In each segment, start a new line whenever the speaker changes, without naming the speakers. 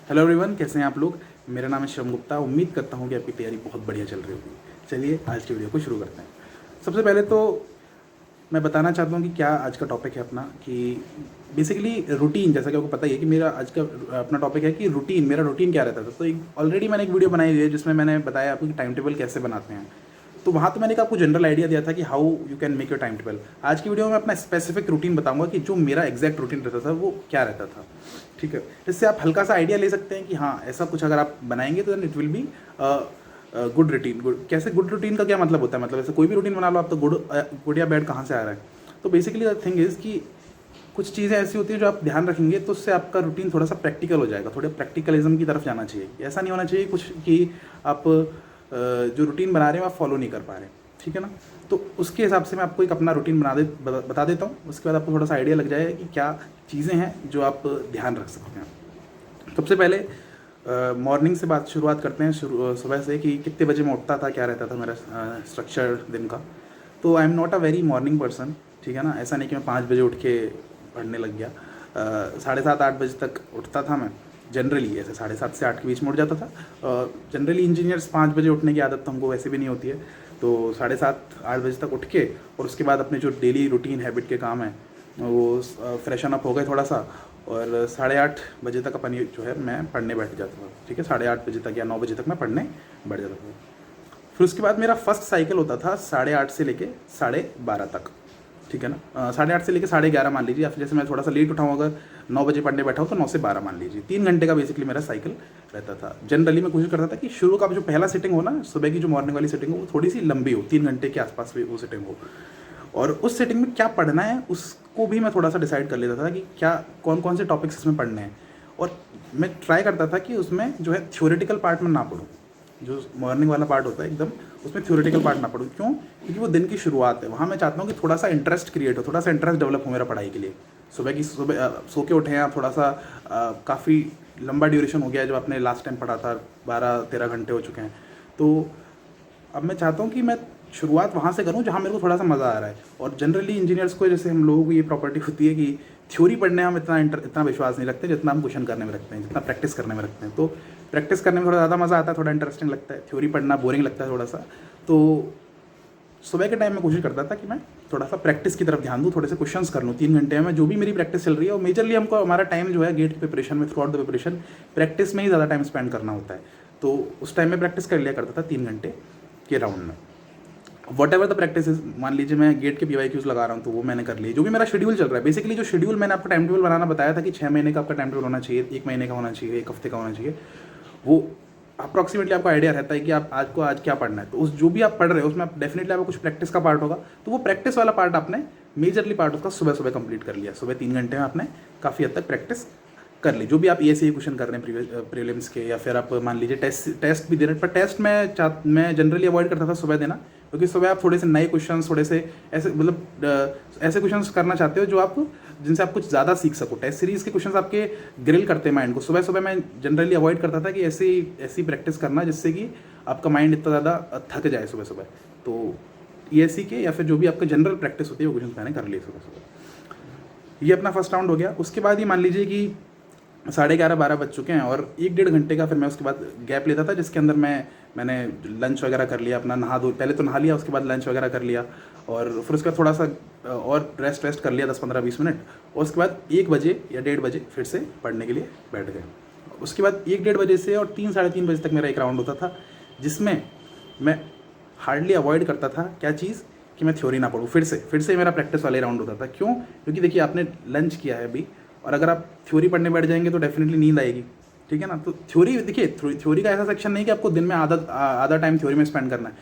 Hello everyone, कैसे हैं आप लोग। मेरा नाम है शिवम गुप्ता। उम्मीद करता हूँ कि आपकी तैयारी बहुत बढ़िया चल रही होगी। चलिए आज की वीडियो को शुरू करते हैं। सबसे पहले तो मैं बताना चाहता हूँ कि क्या आज का टॉपिक है अपना, कि बेसिकली रूटीन। जैसा कि आपको पता ही है कि मेरा आज का अपना टॉपिक है कि रूटीन, मेरा रूटीन क्या रहता था। तो एक ऑलरेडी मैंने एक वीडियो बनाई हुई है जिसमें मैंने बताया आपको कि टाइम टेबल कैसे बनाते हैं। तो वहाँ तो मैंने आपको जनरल आइडिया दिया था कि how you can make your time table. आज की वीडियो में अपना स्पेसिफिक रूटीन बताऊंगा कि जो मेरा एग्जैक्ट रूटीन रहता था वो क्या रहता था। ठीक है, इससे आप हल्का सा आइडिया ले सकते हैं कि हाँ ऐसा कुछ अगर आप बनाएंगे तो it will be good routine. Good कैसे, गुड रूटीन का क्या मतलब होता है, मतलब ऐसे कोई भी रूटीन बना लो आप तो गुड या बैड कहाँ से आ रहा है। तो बेसिकली द थिंग इज़ कि कुछ चीज़ें ऐसी होती है जो आप ध्यान रखेंगे तो उससे आपका रूटीन थोड़ा सा प्रैक्टिकल हो जाएगा, थोड़े प्रैक्टिकलिज्म की तरफ जाना चाहिए। ऐसा नहीं होना चाहिए कुछ कि आप जो रूटीन बना रहे हो आप फॉलो नहीं कर पा रहे। ठीक है ना। तो उसके हिसाब से मैं आपको एक अपना रूटीन बता देता हूँ। उसके बाद आपको थोड़ा सा आइडिया लग जाएगा कि क्या चीज़ें हैं जो आप ध्यान रख सकते हैं। सबसे पहले मॉर्निंग से बात शुरुआत करते हैं, सुबह से, कि कितने बजे मैं उठता था, क्या रहता था मेरा स्ट्रक्चर दिन का। तो I am not a very morning person. ठीक है ना। ऐसा नहीं कि मैं 5 बजे उठ के पढ़ने लग गया। 7:30-8 बजे तक उठता था मैं जनरली। ऐसे 7:30 से 8 के बीच में उठ जाता था। जनरली इंजीनियर्स 5 बजे उठने की आदत तो हमको वैसे भी नहीं होती है। तो 7:30-8 बजे तक उठ के और उसके बाद अपने जो डेली रूटीन हैबिट के काम है वो फ्रेशन अप हो गए थोड़ा सा, और 8:30 बजे तक अपन जो है मैं पढ़ने बैठ जाता था। ठीक है, 8:30 बजे तक या 9 बजे तक मैं पढ़ने बैठ जाता था। फिर उसके बाद मेरा फर्स्ट साइकिल होता था 8:30 से लेके 12:30 तक। ठीक है ना। 8:30 से लेके 11:30 मान लीजिए, या फिर जैसे मैं थोड़ा सा लेट उठाऊँ, अगर 9 बजे पढ़ने बैठा हूँ तो 9 से 12 मान लीजिए। 3 घंटे का बेसिकली मेरा साइकिल रहता था। जनरली मैं कोशिश करता था कि शुरू का जो पहला सिटिंग हो ना, सुबह की जो मॉर्निंग वाली सिटिंग हो, वो थोड़ी सी लंबी हो, 3 घंटे के आसपास भी वो सिटिंग हो। और उस सेटिंग में क्या पढ़ना है उसको भी मैं थोड़ा सा डिसाइड कर लेता था कि क्या कौन कौन से टॉपिक्स इसमें पढ़ने हैं। और मैं ट्राई करता था कि उसमें जो है थ्योरेटिकल पार्ट में ना पढ़ूँ। जो मॉर्निंग वाला पार्ट होता है एकदम, उसमें थ्योरेटिकल पार्ट ना पढ़ूँ। क्यों? क्योंकि वो दिन की शुरुआत है। वहाँ मैं चाहता हूँ कि थोड़ा सा इंटरेस्ट क्रिएट हो, थोड़ा सा इंटरेस्ट डेवलप हो मेरा पढ़ाई के लिए। सुबह सो के उठे हैं आप, थोड़ा सा काफ़ी लंबा ड्यूरेशन हो गया है जो आपने लास्ट टाइम पढ़ा था, 12-13 घंटे हो चुके हैं। तो अब मैं चाहता हूँ कि मैं शुरुआत वहाँ से करूँ जहाँ मेरे को थोड़ा सा मज़ा आ रहा है। और जनरली इंजीनियर्स को, जैसे हम लोगों को ये प्रॉपर्टी होती है कि थ्योरी पढ़ने हम इतना विश्वास नहीं रखते जितना हम क्वेश्चन करने में रखते हैं, जितना प्रैक्टिस करने में रखते हैं। तो प्रैक्टिस करने में थोड़ा ज़्यादा मज़ा आता है, थोड़ा इंटरेस्टिंग लगता है। थ्योरी पढ़ना बोरिंग लगता है थोड़ा सा। तो सुबह के टाइम में कोशिश करता था कि मैं थोड़ा सा प्रैक्टिस की तरफ ध्यान दूँ, थोड़े से क्वेश्चंस कर लूँ। 3 घंटे में जो भी मेरी प्रैक्टिस चल रही है, और मेजरली हमको हमारा टाइम जो है गेट की प्रिपरेशन में, through out the preparation practice में ही ज़्यादा टाइम स्पेंड करना होता है। तो उस टाइम में प्रैक्टिस कर लिया करता था 3 घंटे के राउंड में। What ever the practice is, मान लीजिए मैं गेट के PYQs लगा रहा हूँ तो वो मैंने कर लिया। जो भी मेरा शेड्यूल चल रहा है, बेसिकली जो शेड्यूल मैंने आपको टाइम टेबल बनाना बताया था कि 6 महीने का आपका टाइम टेबल होना चाहिए, 1 महीने का होना चाहिए, 1 हफ्ते का होना चाहिए, वो अप्रॉक्सीमेटली आपको आइडिया रहता है कि आप आज क्या पढ़ना है। तो उस जो भी आप पढ़ रहे हो उसमें आप डेफिनेटली आपको कुछ प्रैक्टिस का पार्ट होगा। तो वो प्रैक्टिस वाला पार्ट आपने मेजरली पार्ट उसका सुबह सुबह कंप्लीट कर लिया। सुबह 3 घंटे में आपने काफ़ी हद तक प्रैक्टिस कर ली। जो भी आप ESE क्वेश्चन कर रहे हैं प्रीलिम्स के, या फिर आप मान लीजिए टेस्ट भी दे रहे हैं। पर टेस्ट मैं जनरली अवॉइड करता था सुबह देना, क्योंकि सुबह आप थोड़े से नए क्वेश्चन, थोड़े से ऐसे ऐसे क्वेश्चन करना चाहते हो जो आप जिनसे आप कुछ ज़्यादा सीख सको। टेस्ट सीरीज़ के क्वेश्चन आपके ग्रिल करते हैं माइंड को। सुबह सुबह मैं जनरली अवॉइड करता था कि ऐसी प्रैक्टिस करना जिससे कि आपका माइंड इतना ज़्यादा थक जाए सुबह सुबह। तो ESE के या फिर जो भी आपका जनरल प्रैक्टिस होती है वो क्वेश्चन मैंने कर लिए सुबह सुबह। ये अपना फर्स्ट राउंड हो गया। उसके बाद ही मान लीजिए कि 11:30-12 बज चुके हैं, और 1-1.5 घंटे का फिर मैं उसके बाद गैप लेता था, जिसके अंदर मैंने लंच वगैरह कर लिया अपना, पहले तो नहा लिया, उसके बाद लंच वगैरह कर लिया, और फिर उसके बाद थोड़ा सा और रेस्ट कर लिया 10-15-20 मिनट, और उसके बाद 1 बजे या 1:30 बजे फिर से पढ़ने के लिए बैठ गए। उसके बाद 1-1:30 बजे से और 3-3:30 बजे तक मेरा एक राउंड होता था, जिसमें मैं हार्डली अवॉइड करता था क्या चीज़, कि मैं थ्योरी ना पढ़ूँ। फिर से मेरा प्रैक्टिस वाले राउंड होता था। क्यों? क्योंकि देखिए आपने लंच किया है अभी, और अगर आप थ्योरी पढ़ने बैठ जाएंगे तो डेफिनेटली नींद आएगी। ठीक है ना। तो थ्योरी, देखिए थ्योरी का ऐसा सेक्शन नहीं कि आपको दिन में आधा टाइम थ्योरी में स्पेंड करना है।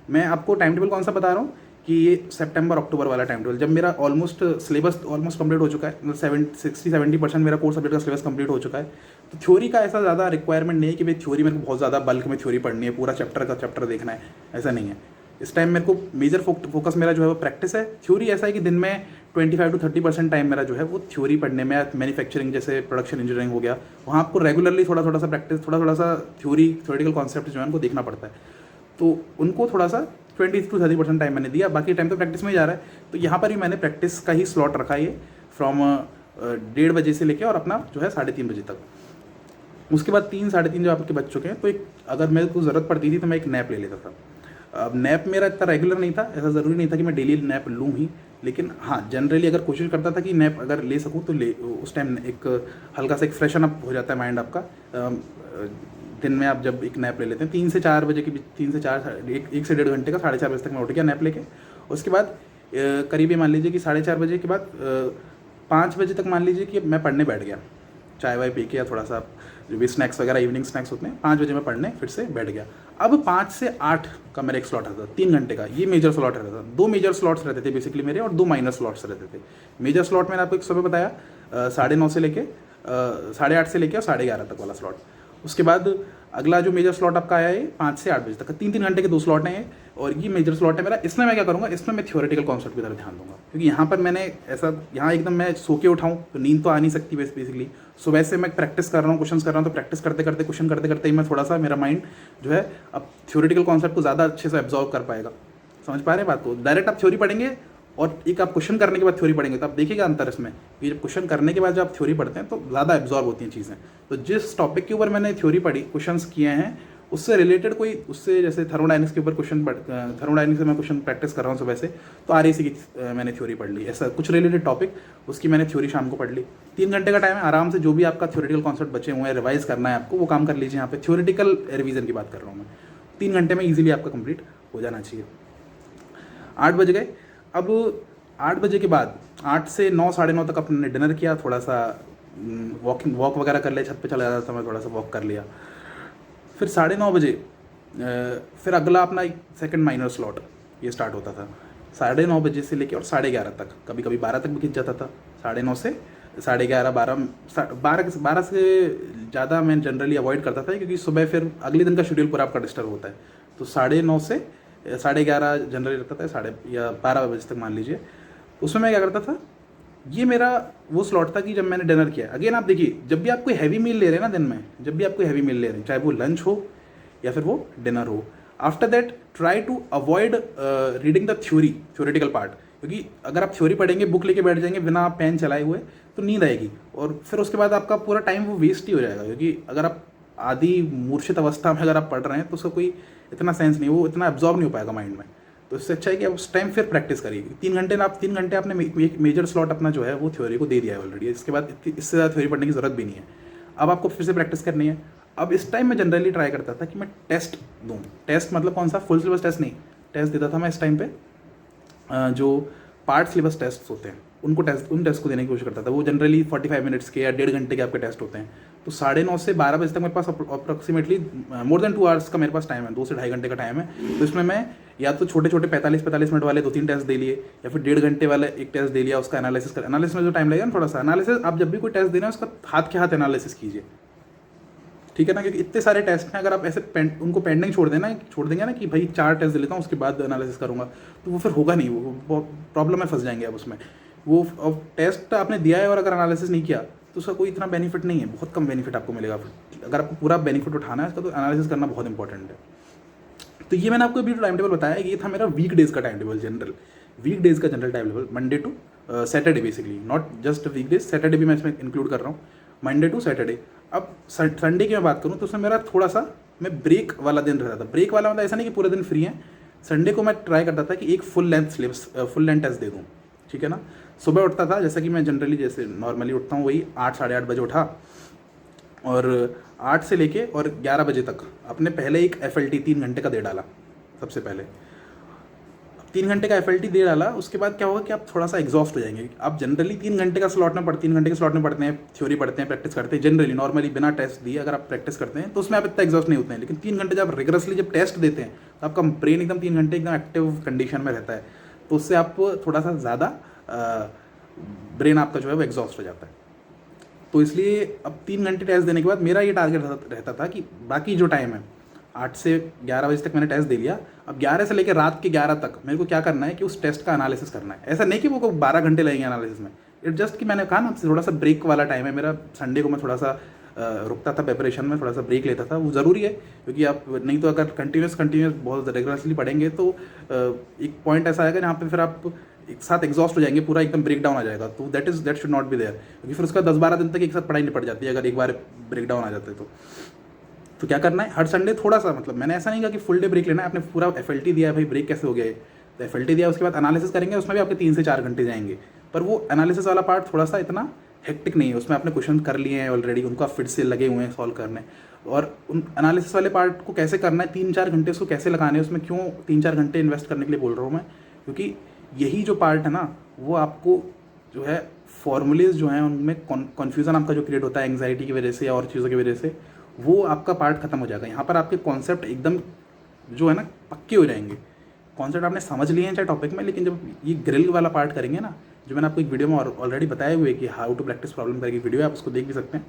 मैं आपको टाइम टेबल कौन सा बता रहा हूँ कि ये सितंबर-अक्टूबर वाला टाइम टेबल, जब मेरा सिलेबस ऑलमोस्ट कंप्लीट हो चुका है, मतलब 60-70% मेरा कोर्स सब्जेक्ट का सिलेबस कंप्लीट हो चुका है। तो थ्योरी का ऐसा ज़्यादा रिक्वायरमेंट नहीं है कि भाई थ्योरी मेरे को बहुत ज़्यादा बल्क में थ्योरी पढ़नी है, पूरा चैप्टर देखना है, ऐसा नहीं है। इस टाइम मेरे को मेजर फोकस मेरा जो है वो प्रैक्टिस है। थ्योरी ऐसा है कि दिन में 25-30% टाइम मेरा जो है वो थ्योरी पढ़ने में, मैन्युफैक्चरिंग जैसे प्रोडक्शन इंजीनियरिंग हो गया, वहाँ आपको रेगुलरली थोड़ा सा प्रैक्टिस, थोड़ा सा थ्योरेटिकल कॉन्सेप्ट जो है उनको देखना पड़ता है। तो उनको थोड़ा सा 20-30% टाइम मैंने दिया, बाकी टाइम तो प्रैक्टिस में ही जा रहा है। तो यहाँ पर भी मैंने प्रैक्टिस का ही स्लॉट रखा है, फ्रॉम 1:30 बजे से लेकर और अपना जो है 3:30 बजे तक। उसके बाद 3 साढ़े 3 जब आपके बज चुके हैं तो एक अगर मेरे को ज़रूरत पड़ती थी तो मैं एक नैप ले लेता था। अब नैप मेरा इतना रेगुलर नहीं था, ऐसा ज़रूरी नहीं था कि मैं डेली नैप लूँ ही, लेकिन हाँ जनरली अगर कोशिश करता था कि नैप अगर ले सकूँ तो ले, उस टाइम एक हल्का सा एक फ्रेशन अप हो जाता है माइंड आपका। दिन में आप जब एक नैप ले लेते हैं 3 से 4 बजे के बीच, 3 से 4 एक से 1.5 घंटे का, 4:30 बजे तक मैं उठ गया नैप लेके। उसके बाद करीब ये मान लीजिए कि 4:30 बजे के बाद 5 बजे तक मान लीजिए कि मैं पढ़ने बैठ गया, चाय वाय पी के या थोड़ा सा जो भी स्नैक्स वगैरह इवनिंग स्नैक्स होते हैं, 5 बजे मैं पढ़ने फिर से बैठ गया। अब 5 से 8 का मेरा एक स्लॉट रहता था, 3 घंटे का, ये मेजर स्लॉट रहता था। 2 मेजर स्लॉट्स रहते थे बेसिकली मेरे और 2 माइनर स्लॉट्स रहते थे। मेजर स्लॉट मैंने आपको एक सुबह बताया 9:30 से लेके 8:30 से लेके और 11:30 तक वाला स्लॉट। उसके बाद अगला जो मेजर स्लॉट आपका आया है 5 से 8 बजे तक का, 3-3 घंटे के 2 स्लॉट हैं और ये मेजर स्लॉट है मेरा। इसमें मैं क्या करूँगा, इसमें मैं थ्योरेटिकल कॉन्सेप्ट की तरफ ध्यान दूंगा, क्योंकि यहाँ पर मैंने ऐसा यहाँ एकदम मैं सो के उठाऊँ तो नींद तो आ नहीं सकती बेसिकली। सुबह से मैं प्रैक्टिस कर रहा हूँ, क्वेश्चन कर रहा हूँ, तो प्रैक्टिस करते करते क्वेश्चन करते करते ही मैं थोड़ा सा मेरा माइंड जो है अब थ्योरेटिकल कॉन्सेप्ट को ज़्यादा अच्छे से एब्जॉर्व कर पाएगा। समझ पा रहे हैं बात को? डायरेक्ट आप थ्योरी पढ़ेंगे और एक आप क्वेश्चन करने के बाद थ्योरी पढ़ेंगे तो आप देखिएगा अंतर इसमें, कि जब क्वेश्चन करने के बाद जब आप थ्योरी पढ़ते हैं तो ज़्यादा एब्जॉर्ब होती हैं चीज़ें। तो जिस टॉपिक के ऊपर मैंने थ्योरी पढ़ी, क्वेश्चंस किए हैं, उससे रिलेटेड कोई, उससे जैसे थर्मोडायनेमिक्स के ऊपर क्वेश्चन थर्मोडायनेमिक्स से मैं क्वेश्चन प्रैक्टिस कर रहा हूँ सुबह से, तो RAC की मैंने थ्योरी पढ़ ली, ऐसा कुछ रिलेटेड टॉपिक उसकी मैंने थ्योरी शाम को पढ़ ली। 3 घंटे का टाइम है, आराम से जो भी आपका थ्योरेटिकल कॉन्सेप्ट बचे हुए हैं रिवाइज करना है आपको, वो काम कर लीजिए। यहाँ पे थ्योरेटिकल रिवीजन की बात कर रहा हूँ मैं। 3 घंटे में ईजिली आपका कंप्लीट हो जाना चाहिए। 8 बज गए। अब 8 बजे के बाद 8 से 9 साढ़े 9 तक अपने डिनर किया, थोड़ा सा वॉक वगैरह कर लिया, छत पे चला जाता था मैं, थोड़ा सा वॉक कर लिया। फिर 9:30 बजे फिर अगला अपना एक सेकंड माइनर स्लॉट ये स्टार्ट होता था 9:30 बजे से लेके और 11:30 तक, कभी कभी 12 तक भी खिंच जाता था। 9:30 से 11:30 12 से ज़्यादा मैं जनरली अवॉइड करता था, क्योंकि सुबह फिर अगले दिन का शेड्यूल पूरा आपका डिस्टर्ब होता है। तो 9:30 से 11:30 जनरली रहता था, 12 बजे तक मान लीजिए। उसमें मैं क्या करता था, ये मेरा वो स्लॉट था कि जब मैंने डिनर किया। अगेन आप देखिए, जब भी आप कोई हैवी मील ले रहे हैं ना दिन में, जब भी आप कोई हैवी मील ले रहे हैं, चाहे वो लंच हो या फिर वो डिनर हो, after that try to avoid reading the theoretical part, क्योंकि अगर आप थ्योरी पढ़ेंगे, बुक लेके बैठ जाएंगे बिना आप पेन चलाए हुए, तो नींद आएगी और फिर उसके बाद आपका पूरा टाइम वो वेस्ट ही हो जाएगा। क्योंकि अगर आप आधी मूर्छित अवस्था में अगर आप पढ़ रहे हैं तो उसका कोई इतना सेंस नहीं, वो इतना एब्जॉर्ब नहीं हो पाएगा माइंड में। तो इससे अच्छा है कि आप उस टाइम फिर प्रैक्टिस करिए। 3 घंटे आपने एक मेजर स्लॉट अपना जो है वो थ्योरी को दे दिया है ऑलरेडी, इसके बाद इससे ज़्यादा थ्योरी पढ़ने की ज़रूरत भी नहीं है। अब आपको फिर से प्रैक्टिस करनी है। अब इस टाइम मैं जनरली ट्राई करता था कि मैं टेस्ट दूँ। टेस्ट मतलब कौन सा, फुल सिलेबस टेस्ट नहीं, टेस्ट देता था मैं इस टाइम पे। जो पार्ट सिलेबस टेस्ट होते हैं उन टेस्ट को देने की कोशिश करता था। वो जनरली 45 मिनट्स के या 1.5 घंटे के आपके टेस्ट होते हैं। तो 9:30 से 12 बजे तक मेरे पास अप्रॉक्सीमेटली मोर देन 2 आवर्स का मेरे पास टाइम है, 2 से 2.5 घंटे का टाइम है। तो इसमें मैं या तो छोटे 45 मिनट वाले 2-3 टेस्ट दे लिए, या फिर 1.5 घंटे वाला एक टेस्ट दे लिया, उसका एनालिसिस में जो टाइम लगेगा ना थोड़ा सा एनालिसिस, आप जब भी कोई टेस्ट देना है उसका हाथ के हाथ एनालिसिस कीजिए, ठीक है ना। क्योंकि इतने सारे टेस्ट हैं, अगर आप ऐसे उनको पेंडिंग छोड़ देंगे ना कि भाई 4 टेस्ट दे लेता हूँ उसके बाद एनालिसिस करूँगा, तो वो फिर होगा नहीं, वो प्रॉब्लम में फंस जाएंगे आप उसमें। वो टेस्ट आपने दिया है और अगर एनालिसिस नहीं किया तो उसका कोई इतना बेनिफिट नहीं है, बहुत कम बेनिफिट आपको मिलेगा। अगर आपको पूरा बेनिफिट उठाना है इसका तो एनालिसिस करना बहुत इंपॉर्टेंट है। तो ये मैंने आपको अभी टाइम टेबल बताया, ये था मेरा वीक डेज का टाइम टेबल, वीक डेज का general time table, Monday to Saturday basically, not just weekdays, Saturday भी मैं इसमें इंक्लूड कर रहा हूँ, मंडे टू सैटरडे। अब संडे की मैं बात करूँ तो उसमें मेरा थोड़ा सा मैं ब्रेक वाला दिन रहता था। ब्रेक वाला मतलब ऐसा नहीं कि पूरे दिन फ्री है, संडे को मैं ट्राई करता था कि एक फुल लेंथ टेस्ट दे दूँ, ठीक है ना। सुबह उठता था जैसा कि मैं जनरली जैसे नॉर्मली उठता हूँ, वही 8 साढ़े 8 बजे उठा और 8 से लेके और 11 बजे तक अपने पहले एक FLT 3 घंटे का दे डाला। सबसे पहले 3 घंटे का FLT दे डाला, उसके बाद क्या होगा कि आप थोड़ा सा एग्जॉस्ट हो जाएंगे। आप जनरली 3 घंटे के स्लॉट में पढ़ते हैं, थ्योरी पढ़ते हैं, प्रैक्टिस करते हैं, जनरली नॉर्मली बिना टेस्ट दिए अगर आप प्रैक्टिस करते हैं तो उसमें आप इतना एग्जॉस्ट नहीं होते हैं। लेकिन 3 घंटे जब रिगरसली जब टेस्ट देते हैं तो आपका ब्रेन एकदम 3 घंटे एकदम एक्टिव कंडीशन में रहता है, तो उससे आप थोड़ा सा ज़्यादा ब्रेन आपका जो है वो एग्जॉस्ट हो जाता है। तो इसलिए अब 3 घंटे टेस्ट देने के बाद मेरा ये टारगेट रहता था कि बाकी जो टाइम है 8 से 11 बजे तक मैंने टेस्ट दे लिया, अब 11 से लेकर रात के 11 तक मेरे को क्या करना है कि उस टेस्ट का एनालिसिस करना है। ऐसा नहीं कि वो 12 घंटे लगेंगे एनालिसिस में, इट जस्ट कि मैंने कहा ना थोड़ा सा ब्रेक वाला टाइम है मेरा। संडे को मैं थोड़ा सा रुकता था प्रिपरेशन में, थोड़ा सा ब्रेक लेता था, वो ज़रूरी है क्योंकि आप नहीं तो अगर कंटिन्यूस बहुत रेगुलरली पढ़ेंगे तो एक पॉइंट ऐसा आएगा जहाँ पे फिर आप एक साथ एग्जॉस्ट हो जाएंगे, पूरा एकदम ब्रेक डाउन आ जाएगा, तो that should not be there, क्योंकि फिर उसका 10-12 दिन तक एक साथ पढ़ाई निपट जाती है अगर एक बार ब्रेक डाउन आ जाता है तो क्या करना है, हर संडे थोड़ा सा, मतलब मैंने ऐसा नहीं कहा कि फुल डे ब्रेक लेना है, आपने पूरा FLT दिया है भाई, ब्रेक कैसे हो गया है, तो FLT दिया, उसके बाद एनालिसिस करेंगे, उसमें भी आपके 3 से 4 घंटे जाएंगे, पर वो एनालिसिस वाला पार्ट थोड़ा सा इतना हेक्टिक नहीं है, उसमें आपने क्वेश्चन कर लिए हैं ऑलरेडी, उनको आप फिर से लगे हुए हैं सॉल्व करने, और उन एनालिसिस वाले पार्ट को कैसे करना है, 3-4 घंटे उसको कैसे लगाने हैं, उसमें क्यों 3-4 घंटे इन्वेस्ट करने के लिए बोल रहा हूँ मैं, क्योंकि यही जो पार्ट है ना, वो आपको जो है फॉर्मूलेज जो हैं उनमें कन्फ्यूज़न आपका जो क्रिएट होता है एंग्जाइटी की वजह से या और चीज़ों की वजह से, वो आपका पार्ट खत्म हो जाएगा। यहाँ पर आपके कॉन्सेप्ट एकदम जो है ना पक्के हो जाएंगे, कॉन्सेप्ट आपने समझ लिए हैं चाहे टॉपिक में, लेकिन जब ये ग्रिल वाला पार्ट करेंगे ना, जो मैंने आपको एक वीडियो में ऑलरेडी बताए हुए कि हाउ टू प्रैक्टिस प्रॉब्लम करके वीडियो है, आप उसको देख भी सकते हैं,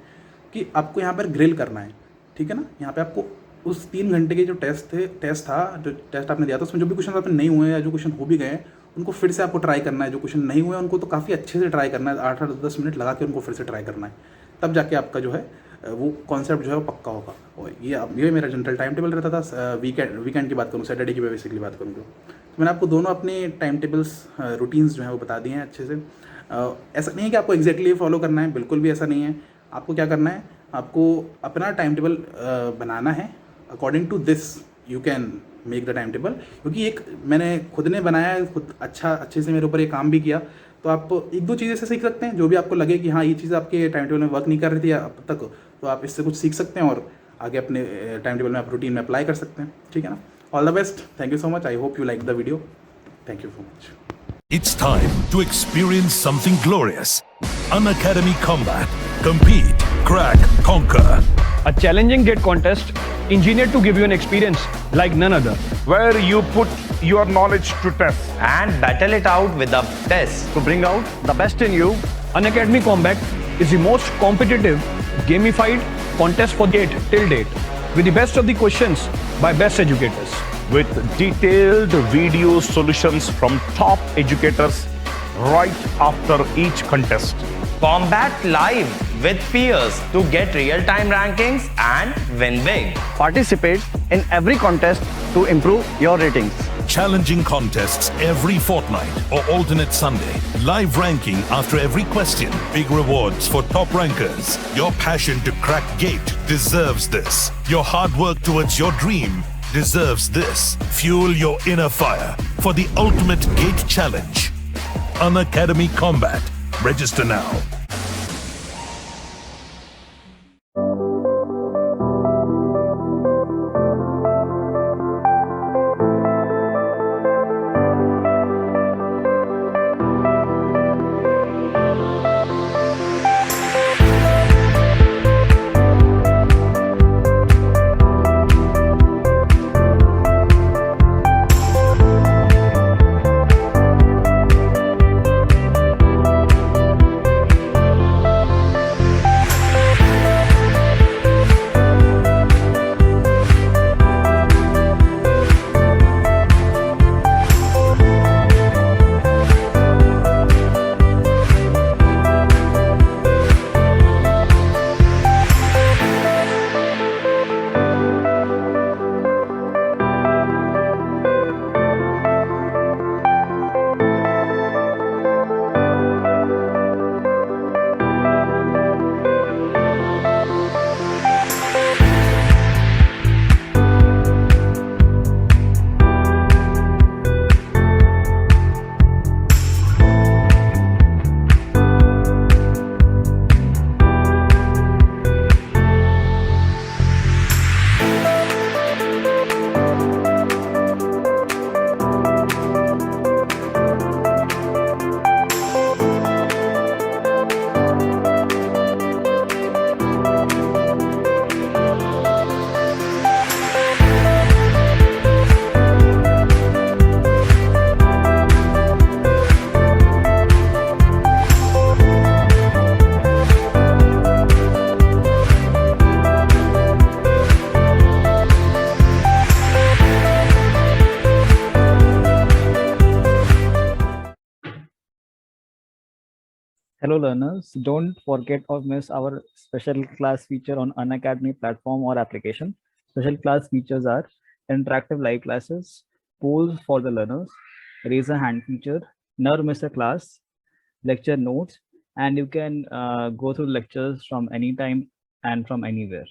कि आपको यहाँ पर ग्रिल करना है, ठीक है ना। यहाँ पे आपको उस 3 घंटे के जो टेस्ट आपने दिया था, उसमें जो भी क्वेश्चन आपने नहीं हुए या जो क्वेश्चन हो भी गए हैं, उनको फिर से आपको ट्राई करना है, जो क्वेश्चन नहीं हुए उनको तो काफ़ी अच्छे से ट्राई करना है, 8-10 मिनट लगा के उनको फिर से ट्राई करना है, तब जाके आपका जो है वो कॉन्सेप्ट जो है वो पक्का होगा। और ये मेरा जनरल टाइम टेबल रहता था। वीकेंड की बात करूँ, सैटरडे की बेसिकली बात करूँ तो मैंने आपको दोनों अपने टाइम टेबल्स रूटीन्स जो हैं वो बता दिए हैं अच्छे से। ऐसा नहीं है कि आपको एग्जैक्टली फॉलो करना है, बिल्कुल भी ऐसा नहीं है। आपको क्या करना है, आपको अपना टाइम टेबल बनाना है, according to this you can make the time table, क्योंकि एक मैंने खुद ने बनाया है, खुद अच्छे से मेरे ऊपर ये काम भी किया, तो आप 1-2 चीज़ें से सीख सकते हैं, जो भी आपको लगे कि हाँ ये चीज़ आपके टाइम टेबल में वर्क नहीं कर रही थी अब तक, तो आप इससे कुछ सीख सकते हैं और आगे अपने टाइम टेबल में आप रूटीन में अप्लाई कर सकते हैं, ठीक है ना। All the best, thank you so much, I hope you like the video, thank you so much.
It's time to experience something glorious. Unacademy Combat. Compete, crack, conquer.
A challenging gate contest engineered to give you an experience like none other.
where you put your knowledge to test.
and battle it out with the best.
To bring out the best in you, Unacademy Combat is the most competitive, gamified contest for gate till date, with the best of the questions by best educators.
With detailed video solutions from top educators right after each contest.
Combat live with peers to get real-time rankings and win big.
Participate in every contest to improve your ratings.
Challenging contests every fortnight or alternate Sunday. Live ranking after every question. Big rewards for top rankers. Your passion to crack gate deserves this. Your hard work towards your dream deserves this. Fuel your inner fire for the ultimate gate challenge. Unacademy Combat. Register now.
Hello learners, don't forget or miss our special class feature on Unacademy platform or application. Special class features are interactive live classes, polls for the learners, raise a hand feature, never miss a class, lecture notes, and you can go through lectures from anytime and from anywhere.